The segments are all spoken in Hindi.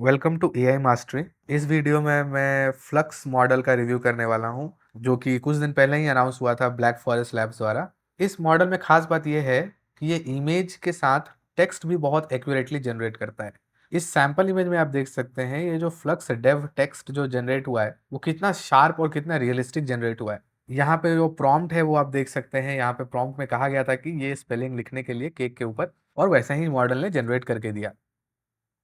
Welcome to AI mastery. इस वीडियो में मैं फ्लक्स मॉडल का रिव्यू करने वाला हूं, जो कि कुछ दिन पहले ही अनाउंस हुआ था ब्लैक फॉरेस्ट लैब्स द्वारा। इस मॉडल में खास बात यह है कि ये इमेज के साथ टेक्स्ट भी बहुत एक्यूरेटली जनरेट करता है। इस सैम्पल इमेज में आप देख सकते हैं ये जो फ्लक्स डेव टेक्स्ट जो जनरेट हुआ है वो कितना शार्प और कितना रियलिस्टिक जनरेट हुआ है। यहाँ पे जो प्रॉम्प्ट है वो आप देख सकते हैं। यहाँ पे प्रॉम्प्ट में कहा गया था कि ये स्पेलिंग लिखने के लिए केक के ऊपर, और वैसा ही मॉडल ने जनरेट करके दिया।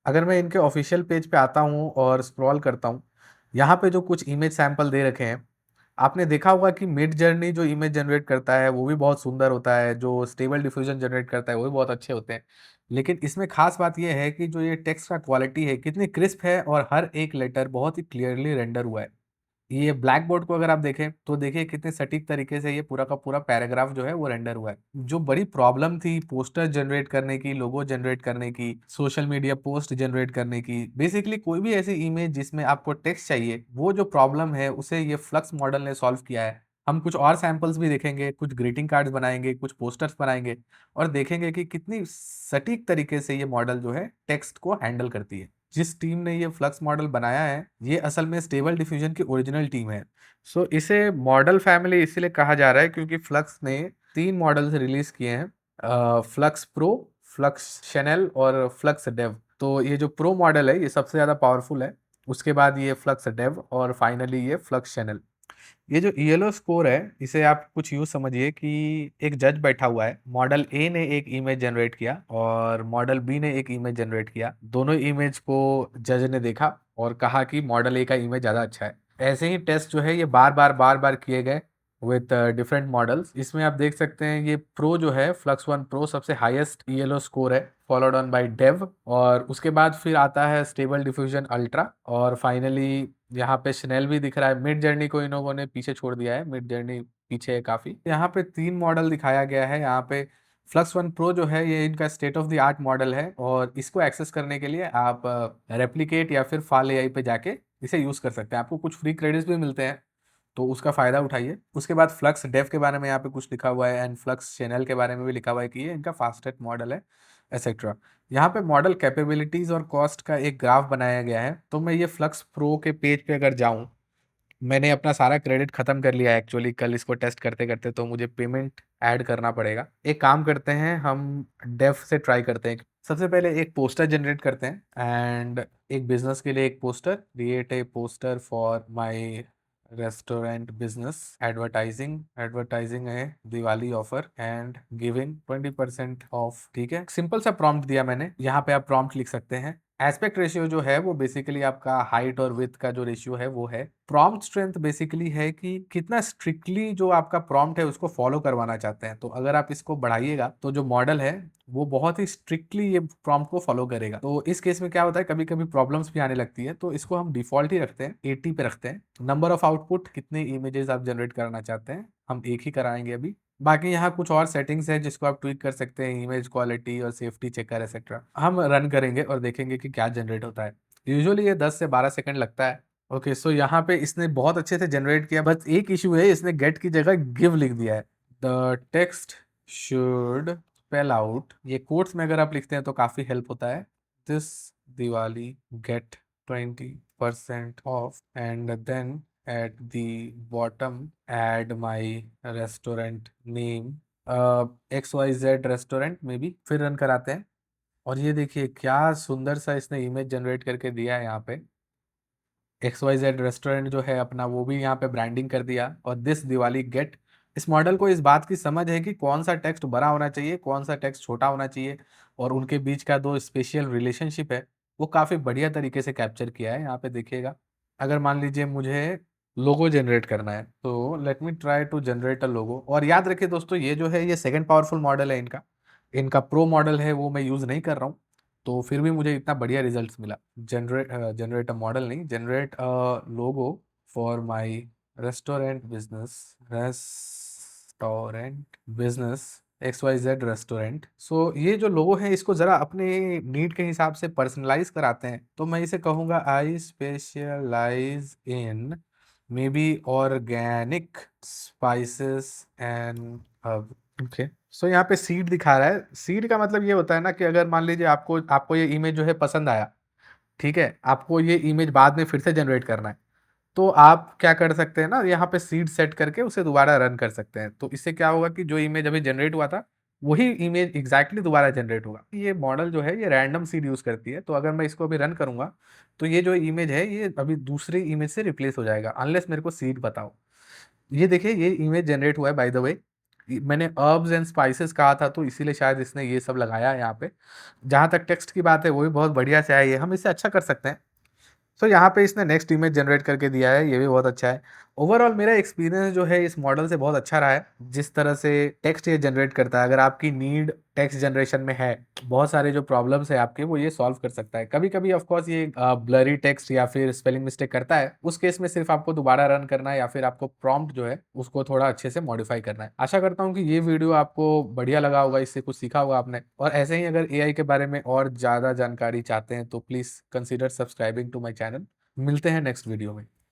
अगर मैं इनके ऑफिशियल पेज पे आता हूँ और स्क्रॉल करता हूँ, यहाँ पे जो कुछ इमेज सैंपल दे रखे हैं, आपने देखा होगा कि मिड जर्नी जो इमेज जनरेट करता है वो भी बहुत सुंदर होता है, जो स्टेबल डिफ्यूजन जनरेट करता है वो भी बहुत अच्छे होते हैं। लेकिन इसमें खास बात ये है कि जो ये टेक्स्ट का क्वालिटी है कितनी क्रिस्प है और हर एक लेटर बहुत ही क्लियरली रेंडर हुआ है। ये ब्लैक बोर्ड को अगर आप देखें तो देखिए कितने सटीक तरीके से ये पूरा का पूरा पैराग्राफ जो है वो रेंडर हुआ है। जो बड़ी प्रॉब्लम थी पोस्टर जनरेट करने की, लोगो जनरेट करने की, सोशल मीडिया पोस्ट जनरेट करने की, बेसिकली कोई भी ऐसी इमेज जिसमें आपको टेक्स्ट चाहिए, वो जो प्रॉब्लम है उसे ये फ्लक्स मॉडल ने सॉल्व किया है। हम कुछ और सैंपल्स भी देखेंगे, कुछ ग्रीटिंग कार्ड्स बनाएंगे, कुछ पोस्टर्स बनाएंगे और देखेंगे कि कितनी सटीक तरीके से ये मॉडल जो है टेक्स्ट को हैंडल करती है। जिस टीम ने ये फ्लक्स मॉडल बनाया है ये असल में स्टेबल डिफ्यूजन की ओरिजिनल टीम है। सो इसे मॉडल फैमिली इसीलिए कहा जा रहा है क्योंकि फ्लक्स ने 3 मॉडल्स रिलीज किए हैं, फ्लक्स प्रो, फ्लक्स शैनल और फ्लक्स डेव। तो ये जो प्रो मॉडल है ये सबसे ज़्यादा पावरफुल है, उसके बाद ये फ्लक्स डेव और फाइनली ये फ्लक्स शैनल। ये जो येलो स्कोर है इसे आप कुछ यूँ समझिए कि एक जज बैठा हुआ है, मॉडल ए ने एक इमेज जनरेट किया और मॉडल बी ने एक इमेज जनरेट किया। दोनों इमेज को जज ने देखा और कहा कि मॉडल ए का इमेज ज़्यादा अच्छा है। ऐसे ही टेस्ट जो है ये बार बार किए गए विथ डिफरेंट मॉडल्स। इसमें आप देख सकते हैं ये प्रो जो है फ्लक्स वन प्रो सबसे हाईएस्ट येलो स्कोर है, फॉलोड ऑन बाय डेव, और उसके बाद फिर आता है स्टेबल डिफ्यूजन अल्ट्रा, और फाइनली यहाँ पे स्नेल भी दिख रहा है। मिड जर्नी को इन लोगों ने पीछे छोड़ दिया है, मिड जर्नी पीछे है काफी। यहाँ पे 3 मॉडल दिखाया गया है। यहाँ पे फ्लक्स वन प्रो जो है ये इनका state of the art model है और इसको एक्सेस करने के लिए आप रेप्लिकेट या फिर फाल एआई पे जाके इसे यूज कर सकते हैं। आपको कुछ फ्री क्रेडिट्स भी मिलते हैं तो उसका फायदा उठाइए। उसके बाद फ्लक्स डेव के बारे में यहाँ पे कुछ लिखा हुआ है एंड फ्लक्स चैनल के बारे में भी लिखा हुआ है कि ये इनका फास्टेस्ट मॉडल है एक्सेट्रा। यहाँ पे मॉडल कैपेबिलिटीज और कॉस्ट का एक ग्राफ बनाया गया है। तो मैं ये फ्लक्स प्रो के पेज पे अगर जाऊँ, मैंने अपना सारा क्रेडिट खत्म कर लिया है एक्चुअली कल इसको टेस्ट करते करते, तो मुझे पेमेंट ऐड करना पड़ेगा। एक काम करते हैं, हम डेफ से ट्राई करते हैं। सबसे पहले एक पोस्टर जनरेट करते हैं एंड एक बिजनेस के लिए एक poster, create a poster for my restaurant business, advertising, advertising है Diwali offer and giving 20% off. ठीक है, सिंपल सा प्रॉम्प्ट दिया मैंने। यहाँ पे आप प्रॉम्प्ट लिख सकते हैं। एस्पेक्ट रेशियो जो है वो बेसिकली आपका हाइट और विड्थ का जो रेशियो है वो है। प्रॉम्प्ट स्ट्रेंथ बेसिकली है कि कितना स्ट्रिक्टली जो आपका प्रॉम्प्ट है उसको फॉलो करवाना चाहते हैं। तो अगर आप इसको बढ़ाइएगा तो जो मॉडल है वो बहुत ही स्ट्रिक्टली ये प्रॉम्प्ट को फॉलो करेगा। तो इस केस में क्या होता है, कभी कभी प्रॉब्लम्स भी आने लगती है, तो इसको हम डिफॉल्ट ही रखते हैं, 80 पे रखते हैं। नंबर ऑफ आउटपुट, कितने इमेजेस आप जनरेट करना चाहते हैं, हम एक ही कराएंगे अभी। बाकी यहाँ कुछ और सेटिंग्स है जिसको आप ट्विक कर सकते हैं, इमेज क्वालिटी और सेफ्टी चेकर एक्सेट्रा। हम रन करेंगे और देखेंगे कि क्या जनरेट होता है। यूजुअली ये 10 से 12 सेकंड लगता है। ओके, सो यहाँ पे इसने बहुत अच्छे से जनरेट किया, बस एक इशू है, इसने गेट की जगह गिव लिख दिया है। The text should spell out, ये कोट्स में अगर आप लिखते हैं तो काफी हेल्प होता है। This Diwali get 20% off and then at the bottom add my restaurant name, XYZ restaurant में भी। फिर रन कराते हैं और ये देखिए क्या सुंदर सा इसने इमेज जनरेट करके दिया है। यहाँ पे XYZ रेस्टोरेंट जो है अपना वो भी यहाँ पे ब्रांडिंग कर दिया, और दिस दिवाली गेट। इस मॉडल को इस बात की समझ है कि कौन सा टेक्स्ट बड़ा होना चाहिए, कौन सा टेक्स्ट छोटा होना चाहिए, और उनके बीच का दो स्पेशल रिलेशनशिप है वो काफ़ी बढ़िया तरीके से कैप्चर किया है। यहाँ पे देखिएगा, अगर मान लीजिए मुझे लोगो जनरेट करना है तो let me try to generate a logo. और याद रखिए दोस्तों, ये जो है ये सेकंड पावरफुल मॉडल है इनका। इनका प्रो मॉडल है वो मैं यूज़ नहीं कर रहा हूँ, तो फिर भी मुझे इतना बढ़िया रिजल्ट्स मिला। जनरेट अ मॉडल नहीं, generate a logo for my restaurant business, restaurant business XYZ restaurant. So ये जो लोगो है इसको जरा अपने नीड के हिसाब से पर्सनलाइज कराते हैं। तो मैं इसे कहूँगा I specialise in maybe organic spices and herb. Okay, so यहाँ पे सीड दिखा रहा है। सीड का मतलब ये होता है ना कि अगर मान लीजिए आपको आपको ये इमेज जो है पसंद आया, ठीक है? आपको ये इमेज बाद में फिर से जनरेट करना है। तो आप क्या कर सकते हैं ना, यहाँ पे सीड सेट करके उसे दोबारा रन कर सकते हैं। तो इससे क्या होगा कि जो इमेज अभी जनरेट हुआ था, वही इमेज एग्ज़ैक्टली दोबारा जनरेट होगा। ये मॉडल जो है ये रैंडम सीड यूज़ करती है, तो अगर मैं इसको अभी रन करूँगा, तो ये जो इमेज है ये अभी दूसरी इमेज से रिप्लेस हो जाएगा, अनलेस मेरे को सीड पता हो। ये देखिए ये इमेज जनरेट हुआ है बाय द वे। मैंने हर्ब्स एंड स्पाइसेस कहा था तो इसीलिए शायद इसने ये सब लगाया है यहाँ पे। जहाँ तक टेक्स्ट की बात है वो भी बहुत बढ़िया से है ये, हम इससे अच्छा कर सकते हैं। सो यहाँ पे इसने नेक्स्ट इमेज जनरेट करके दिया है, ये भी बहुत अच्छा है। ओवरऑल मेरा एक्सपीरियंस जो है इस मॉडल से बहुत अच्छा रहा है, जिस तरह से टेक्स्ट ये जनरेट करता है। अगर आपकी नीड टेक्स्ट जनरेशन में है, बहुत सारे जो प्रॉब्लम्स है आपके वो ये सॉल्व कर सकता है। कभी-कभी ऑफ कोर्स ये ब्लरी टेक्स्ट या फिर स्पेलिंग मिस्टेक करता है, उस केस में सिर्फ आपको दोबारा रन करना है या फिर आपको प्रॉम्प्ट जो है उसको थोड़ा अच्छे से मॉडिफाई करना है। आशा करता हूँ कि ये वीडियो आपको बढ़िया लगा होगा, इससे कुछ सीखा होगा आपने। और ऐसे ही अगर एआई के बारे में और ज़्यादा जानकारी चाहते हैं तो please consider subscribing to my channel. मिलते हैं नेक्स्ट वीडियो में।